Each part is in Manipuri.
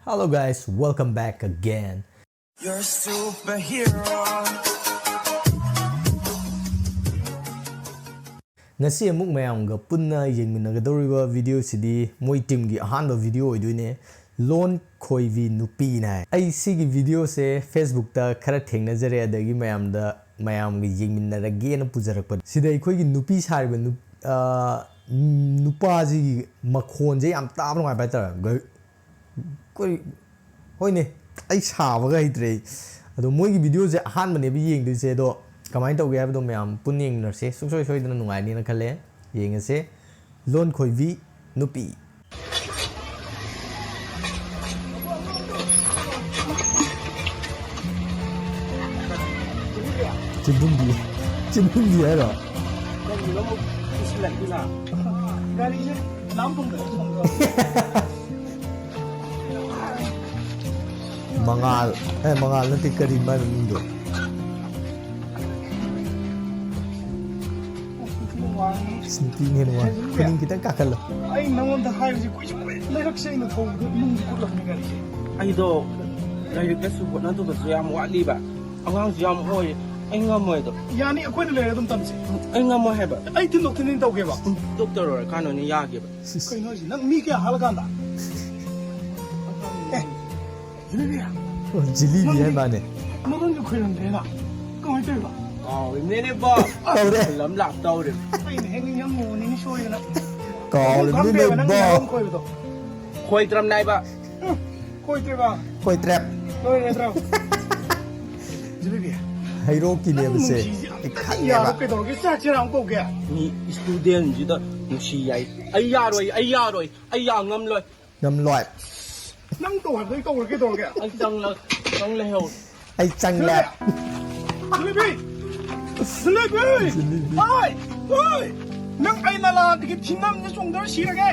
Hello guys, welcome back again. You're a superhero. Ngasi amuk mayamga punna yengminagadoriba video sidi moi team gi ahanba video oidoine LonKhoibi Nupi na ai sigi video se Facebook ta khara thengnajare adagi mayamga yengminarage na pujarakpa sida ikoi gi Nupi sariba nupa ji makhonje yam tabno ngai baita koi hoine ai sabaga hitre ado moi gi video je ahanba ne bi yengdise do kamai tawge habdo mayam puning narse suksoi soidana nungai ni na khale yengase LonKhoibi Nupi Cindumbi era mangal nanti karimba nindo Sinti ni nuwa kuning kita kakal ai nangom da hai ji koi lerak sei na thong du mung ku la ni gari ai do lai ka su ko na to ka yam wa li ba angang yam oi ai ngam moi do yani akoi le dum tam se ai ngam mo he ba ai tin dok tin tau ge ba doctor or ka no ni ya ge ba kai no ji nang mi ke hal kan da jilibi ya jilibi hai mane no ron ju khoi ran de na ko ai dai ba ne ne ba tau de lam lap tau de ai ne heng yang mo ni shoi na ko le ni le ba khoi do khoi tram nai ba khoi te ba koi trap khoi re tra jilibi hairo ki ne bse ikhan ya ba ke do ge sa che rang ko ge ni student ji da nu shi ai ya roi ai ya ngam loi ngam loi nang to hai ko ge do ge ai chang le heo ai chang lap jilibi jilibi ai oi nang ai na la de tin nam ni song da shi ra ge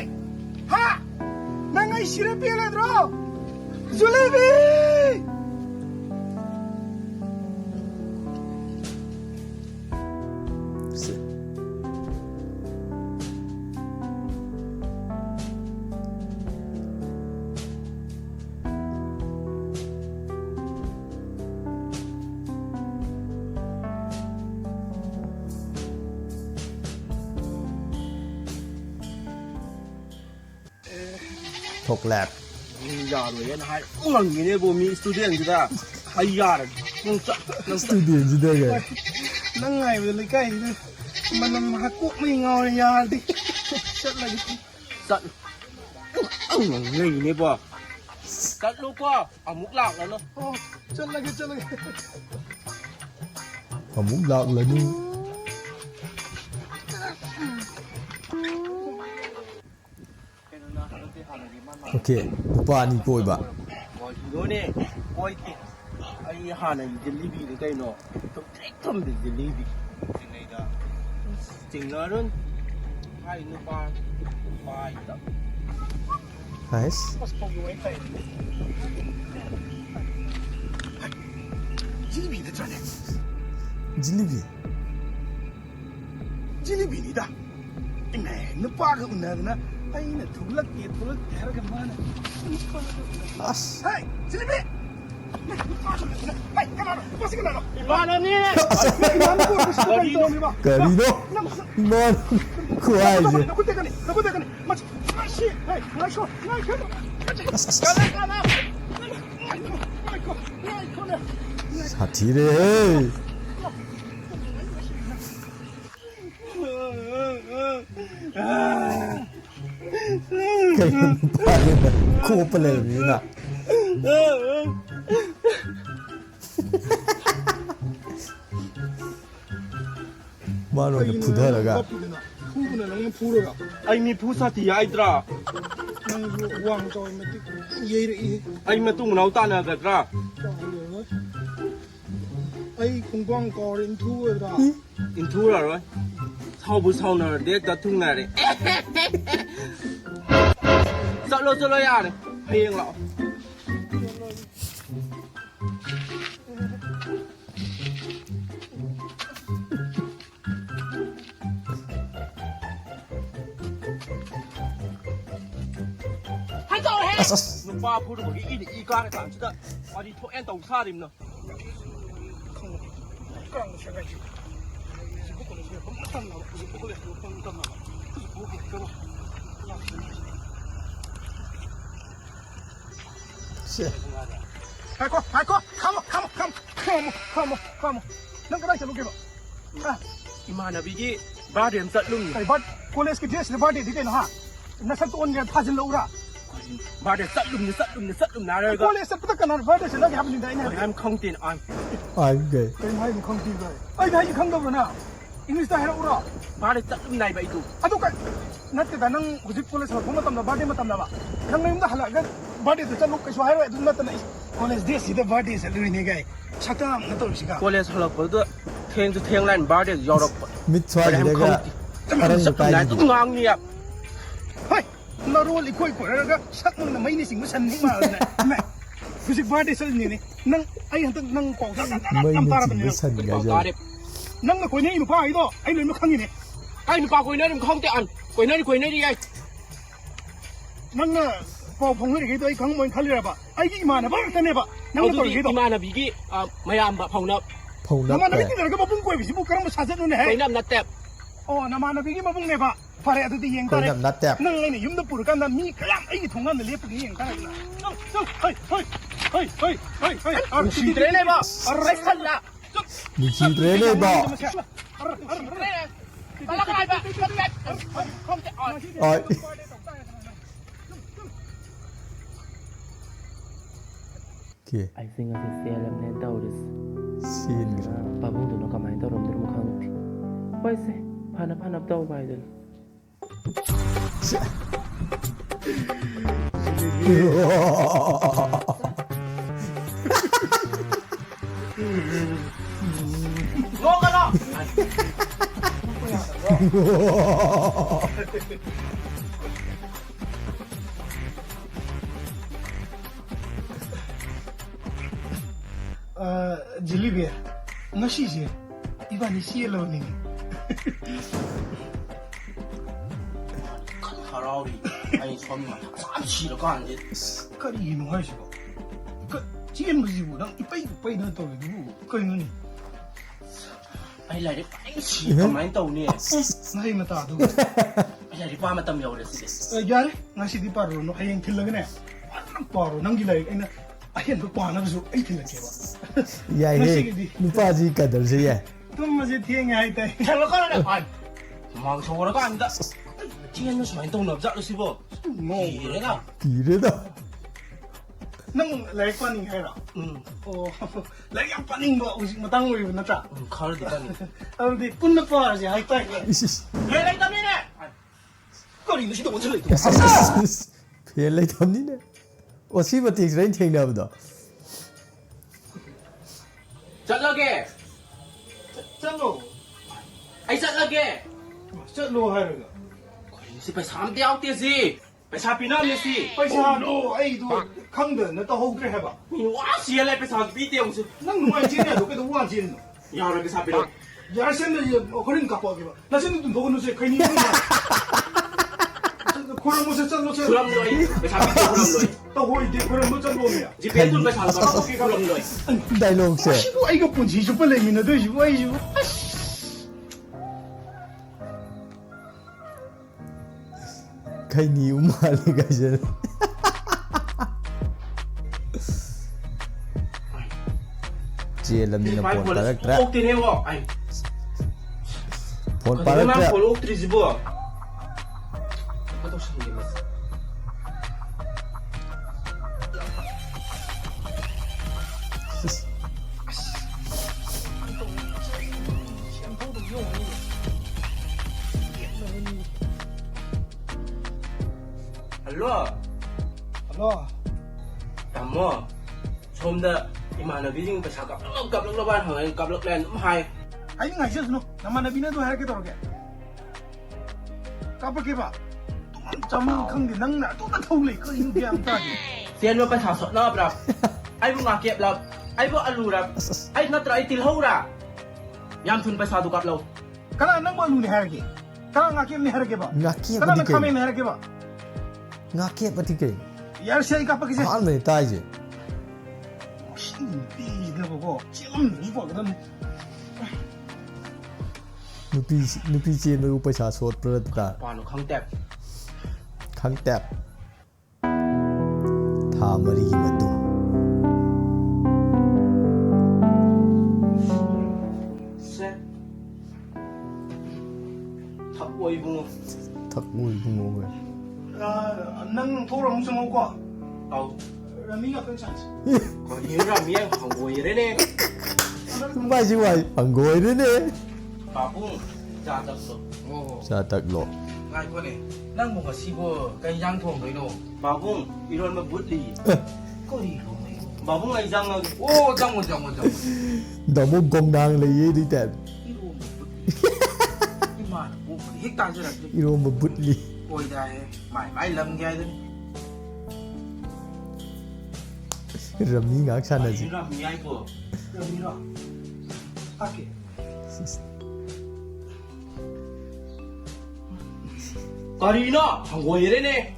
ha nang ai shi ra pe le dro jilibi thok lap ya roi na hai ngang ni ne bo mi student ji da ai ya ra nang student ji da ga nang ngai về lấy cái mà nằm hạt cuốc mày ngồi nhà đi rất là giận ngang ni bo cắt lu qua muk lak la no rất là muk lak la ni okay pa ni koi ba do ne koi ti ai hana jelebi ni kai no thom de jelebi nei da na ron hai nu pa da nice pas phong người phải jilibi的这里 jilibi ni da này nó pa cái này nó ai nó thu lắc cái cái mà nó as hey jilibi hey come on pasti kan mana ni Karino non kuai je aku tekan ni macam masih hey masuk hati re kayak ko pala ni na mano ne pudaraga punya nang pura ai mi phu sa ti ai tra nang wang joy mati ye re ai ma tung nau ta na ga tra ai kung quang ko rin thu ra in thu ra rồi sau bu sau na de ta tung na re sợ lo ya này hiền lọ Asas. ป้าพูดบอกอีนี่อีการต่างชาติมาดีโทแอนตองซาดิมเนาะ 刚现在就不可能是不看了，不可能是不看了，不可能。是海哥，看嘛，能给他写录给吧？啊， อิมานาบิกิบาเดียมจัดลุง 哎，把 college 给这是把这的呢哈，那是多年他是楼了 บาเดียมจัดลุงนาเลยก็ ，college 不得跟那把这是那个还不能带呢？ ไอ้คงตีนอัน ไอ้เก๋ 哎，还有康帝个，哎，还有康到个呢，因为在还楼了， บาเดียมจัดลุงนายไปดู 啊都该，那这咱能我就 college 我们当那把这么当那吧，能用的好了，个把这就在路个说还有都那当那 college 这是的把这是路那个，啥子那都是个。 โคเลสฮัลโหลก็เทียงจะเทียงแลนบาเดียมยอร์ก มิดชอยเลยก็อะไรอยู่ใกล้ นาย อยู่ ต้องงางเงียบ 嗨，那如果你可以过来那个啥弄的没你行不成你嘛呢？没，不是把这事你呢，能哎呀，能搞上， ไม่ 能 มี 打了 จริ 不 ง 呢 ไม่？สัน บ กั อน ก เล กาย เด็บ 能个过年有怕一道，哎，你们看你呢？ ไอ้หนูปากคุยเนื้อหนูคงแต่อันคุยเนื้อดีไง 能个包朋友的给到一康门看了吧？哎，你妈呢？不是真的吧？能 เอา 个 ดู 到 ดิ 给 อิ 到。 มานาบิกิมายามแบบพงนับ พงนั 那 บ 么那 แต่ 边那个不崩贵不是不跟我们啥子弄的 คุย 嘿？ น้ำนัดแตบ 哦，那么那边嘛崩的吧？发来都得严 คน 干 นับ 的。 นัดแตบ 能来呢，有的不是干那米可烂，哎，同样的脸不给严干的。走，嘿，啊， ชีเตรเลยบ่อะไรสันละ มีชีเทรนเลยบอก ตะลักอะไรแบบคงจะอ่อน โอ้ยโอเค I think I can say I'm not down this ซีนกัน babung tu nak main tahu rom terus kang ti why say panap tahu bai tu ngok kan jilibi ngashi je iba ni shi lo ni Harawi ai son ma sam chi lo kan je ka ri no ha shi ba ka jien mu ji bu dang ipai na to ni bu ka ni ai lai de ai chi ka main tau ni nai ma ta du ai lai pa ma tam yau de si yare ngashi di paro no hayeng thil la ne paro nang gi lai ina ayen ko pa na su ai thil la ke ba ใหญ่เฮ้ยนุป้าจีกัดเดินสิแย่ तुम मुझे थिएंग आई थे Hello kan ada pan mang chora kan da Jian no main tau nap ja lo si bo ngô Ni na กี่เรื่องอ่ะ nang lai quan ning hai ra ô lai yang quan ning bo usi matang wi na ta khar di kan au di pun na pa ji hai tai Hey lai tam ni ne Ko ri no si do choi เพี้ยนเลยทำนี่เนี่ยโอ้สิบติกเรนเทงเดียวต่อ Chat lagi chân lo Ai chat lagi chân lo hai ra Ko ri si pai sam diao ti si Pai sa pi na ni si pai sa lo ai du khang de na ta ho kre hai ba Ni wa si lai pai sa pi ti si nang nu ai jin ne do ke do wan jin Ya ra ke sa pi na ya sen de ko rin ka pa ke ba na sen du do no se kai ni ni ko ra mo se chân lo se Kulam loi Pai sa pi ti kulam loi ta ho i de ko ra mo chân lo ne Ji pe tu pai sa ka ki kulam loi ได้ลงเสีย 是不一个本钱就不来明的对是不哎呦。 ใครหนีมาเลยกันเช่นเจลมีน Pai ปน ko ตา la ระกระ ok ti ne wo ai ปนตาระกระ Memang follow tri zibo Apa tu sih mas Halo ฮัลโหล Tamo Somda Imana bijing pasakap Gap lok laban hang gap lok len hai ไอ้นี่ไงเชื่อสนุกน้ำมันบินตัวหายกี่ตัวแกกับกี่บาจำขังดินั่งน่ะตัวนั้นทุ่งเลยก็ยิ่งเดียมตาดิ Sian mo pasasok na brap Ay mo ngakip lab Ay mo alurap Ay natra itil hora Yam thun pasado kap law ขณะนั่งบอลลูนหายกี่ขณะงักเก็บนี่หายกี่บา งักเก็บ ขณะ ปฏิ นั่ง เก ขมิ้นหายกี่บา งักเก็บปฏิเกย ย ꯌꯥꯔꯁꯦ ꯑꯩ ꯀꯥꯞꯄꯛꯀꯦꯁꯦ ꯑꯍꯥꯟꯕꯅꯤ ꯇꯥꯏꯁꯦ ꯁꯤ ꯅꯨꯄꯤꯁꯤꯗꯕꯀꯣ ꯆꯦꯜꯂꯝꯗ꯭ꯔꯁꯨ ꯐꯒꯗꯕꯅꯤ ꯅꯨꯄꯤ ꯆꯦꯟꯕꯕꯨ ꯄꯩꯁꯥ ꯁꯣꯠꯄ꯭ꯔꯥ ꯇꯥ ꯄꯥꯅꯣ ꯈꯪꯇꯦ ꯈꯪꯇꯦꯞ ꯊꯥ 4ꯒꯤ ꯃꯇꯨꯡ ꯁꯦ ꯊꯛꯑꯣ 이붕어 ꯊꯛꯃꯣꯏ ꯏꯕꯨꯡꯉꯣ ꯅꯪ ꯊꯣꯛꯔ ꯑꯃꯨꯛ ꯆꯪꯉꯧꯀꯣ 아우 ꯔꯃꯤꯒ ꯈꯛꯇꯪ ꯆꯥꯟꯁꯤ 거기라 미양 한고이래네 ꯃꯥꯏꯁꯤ ꯋꯥꯏ ꯍꯪꯒꯣꯏꯔꯦꯅꯦ 바붕 짜졌어 ꯆꯥ ꯇꯛꯂꯣ ꯉꯥꯏꯈꯣꯅꯦ ꯅꯪꯕꯨ ꯉꯁꯤꯕꯨ ꯀꯩ ꯏꯟꯖꯥꯡ ꯊꯣꯡꯗꯣꯏꯅꯣ 바붕 이런거 묻리 ꯀꯔꯤꯅꯣ 바붕 이장은 ꯑꯣ ꯆꯪꯉꯣ ꯗꯃꯣ ꯒꯣꯡꯅꯥꯡ ꯂꯩꯌꯦ ꯑꯗꯨꯏ ꯇꯥꯏꯞ 이러면 이만 뭐 ꯍꯦꯛ 따지ꯔꯛꯇꯦ 이러면 붓리 ꯑꯣꯏꯗꯥꯍꯦ ꯃꯥꯏ ꯂꯝꯒꯦ ꯍꯥꯏꯗꯨꯅꯤ ꯔꯝꯃꯤ ꯉꯥꯛ ꯁꯥꯟꯅꯁꯤ 거기라 미양고 ꯔꯃꯤꯔꯣ ꯇꯥꯛꯀꯦ 거리나 한고이래네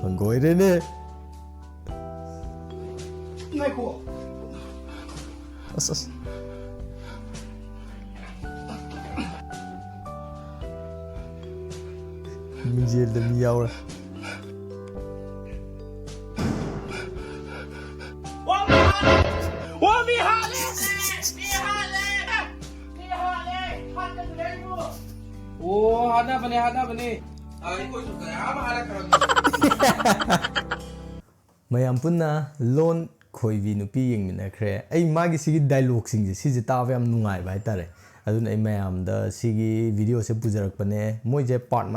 ꯍꯪꯒꯣꯏꯔꯦꯅꯦ ꯉꯥꯏꯈꯣ ꯑꯁ ꯃꯤꯡꯖꯦꯜꯗ ꯃꯤ ꯌꯥꯎꯔꯦ ꯑꯣ 하나ꯕꯅꯦ ꯑꯩꯈꯣꯏꯁꯨ ꯀꯌꯥ ꯑꯃ ꯍꯥꯏꯔꯛꯈ꯭ꯔꯕꯅꯤ ꯃꯌꯥꯝ ꯄꯨꯟꯅ ꯂꯣꯟ ꯈꯣꯏꯕꯤ ꯅꯨꯄꯤ ꯌꯦꯡꯃꯤꯟꯅꯈ꯭ꯔꯦ ꯑꯩ ꯃꯥꯒꯤ ꯁꯤꯒꯤ ꯗꯥꯏꯂꯣꯛꯁꯤꯡꯁꯦ ꯁꯤꯁꯦ ꯇꯥꯕ ꯌꯥꯝ ꯅꯨꯡꯉꯥꯏꯕ ꯍꯥꯏꯇꯥꯔꯦ ꯑꯗꯨꯅ ꯑꯩ ꯃꯌꯥꯝꯗ ꯁꯤꯒꯤ ꯚꯤꯗꯤꯑꯣꯁꯦ ꯄꯨꯖꯔꯛꯄꯅꯦ ꯃꯣꯏꯁꯦ ꯄꯥꯔꯠ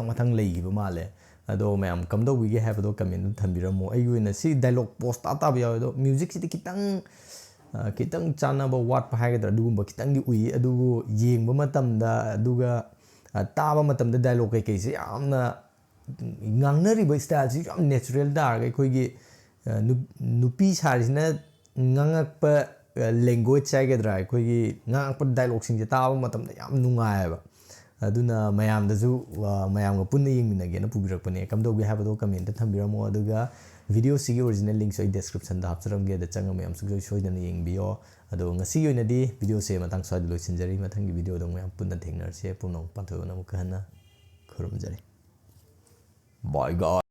ꯃꯊꯪ ꯂꯩꯈꯤꯕ ꯃꯥꯜꯂꯦ ꯑꯗꯣ ꯃꯌꯥꯝ ꯀꯝꯗꯧꯕꯤꯒꯦ ꯍꯥꯏꯕꯗꯣ ꯀꯃꯦꯟꯇꯨ ꯊꯝꯕꯤꯔꯝꯃꯣ ꯑꯩꯒꯤ ꯑꯣꯏꯅ ꯁꯤ ꯗꯥꯏꯂꯣꯛ ꯄꯣꯁ ꯇꯥꯕ ꯌꯥꯎꯋꯦ ꯑꯗꯣ ꯃ꯭ꯌꯨꯖꯤꯛꯁꯤꯗꯤ ꯈꯤꯇꯪ ꯆꯥꯟꯅꯕ ꯋꯥꯠꯄ ꯍꯥꯏꯒꯗ꯭ꯔꯥ ꯑꯗꯨꯒꯨꯝꯕ ꯈꯤꯇꯪꯗꯤ ꯎꯏ ꯑꯗꯨꯕꯨ ꯌꯦꯡꯕ ꯃꯇꯝꯗ ꯑꯗꯨꯒ ꯇꯥꯕ ꯃꯇꯝꯗ ꯗꯥꯏꯂꯣꯛ ꯀꯩꯀꯩꯁꯦ ꯌꯥꯝꯅ ꯉꯥꯡꯅꯔꯤꯕ ꯁ꯭ꯇꯥꯏꯜꯁꯤ ꯌꯥꯝ ꯅꯦꯆꯔꯦꯜ ꯇꯥꯔꯒ ꯑꯩꯈꯣꯏꯒꯤ ꯅꯨꯄꯤ ꯁꯥꯔꯤꯁꯤꯅ ꯉꯥꯡꯉꯛꯄ ꯂꯦꯡꯒ꯭ꯋꯦꯖ ꯍꯥꯏꯒꯗ꯭ꯔꯥ ꯑꯩꯈꯣꯏꯒꯤ ꯉꯥꯡꯉꯛꯄ ꯗꯥꯏꯂꯣꯛꯁꯤꯡꯁꯦ ꯇꯥꯕ ꯃꯇꯝꯗ ꯌꯥꯝ ꯅꯨꯡꯉꯥꯏꯑꯕ ꯑꯗꯨꯅ ꯃꯌꯥꯝꯗꯁꯨ ꯃꯌꯥꯝꯒ ꯄꯨꯟꯅ ꯌꯦꯡꯃꯤꯟꯅꯒꯦꯅ ꯄꯨꯕꯤꯔꯛꯄꯅꯦ ꯀꯝꯗꯧꯒꯦ ꯍꯥꯏꯕꯗꯣ ꯀꯃꯦꯟꯇ ꯊꯝꯕꯤꯔꯝꯃꯣ ꯑꯗꯨꯒ ꯚꯤꯗꯤꯑꯣꯁꯤꯒꯤ ꯑꯣꯔꯤꯖꯤꯅꯦꯜ ꯂꯤꯡꯛꯁꯨ ꯑꯩ ꯗꯦꯁꯀ꯭ꯔꯤꯞꯁꯟꯗ ꯍꯥꯞꯆꯔꯝꯒꯦ ꯑꯗ ꯆꯪꯉ ꯃꯌꯥꯝ ꯁꯨꯡꯁꯣꯏ ꯁꯣꯏꯗꯅ ꯌꯦꯡꯕꯤꯌꯣ ꯑꯗꯣ ꯉꯁꯤꯒꯤ ꯑꯣꯏꯅꯗꯤ ꯚꯤꯗꯤꯑꯣꯁꯦ ꯃꯇꯥꯡ ꯁ꯭ꯋꯥꯏꯗ ꯂꯣꯏꯁꯤꯟꯖꯔꯤ ꯃꯊꯪꯒꯤ ꯚꯤꯗꯤꯑꯣꯗ ꯃꯌꯥꯝ ꯄꯨꯟꯅ ꯊꯦꯡꯅꯔꯁꯦ ꯄꯨꯝꯅꯃꯛ ꯄꯥꯡꯊꯣꯛꯅ ꯑꯃꯨꯛꯀ ꯍꯟꯅ ꯈꯨꯔꯨꯝꯖꯔꯤ ꯕꯥꯏ ꯒꯥꯏ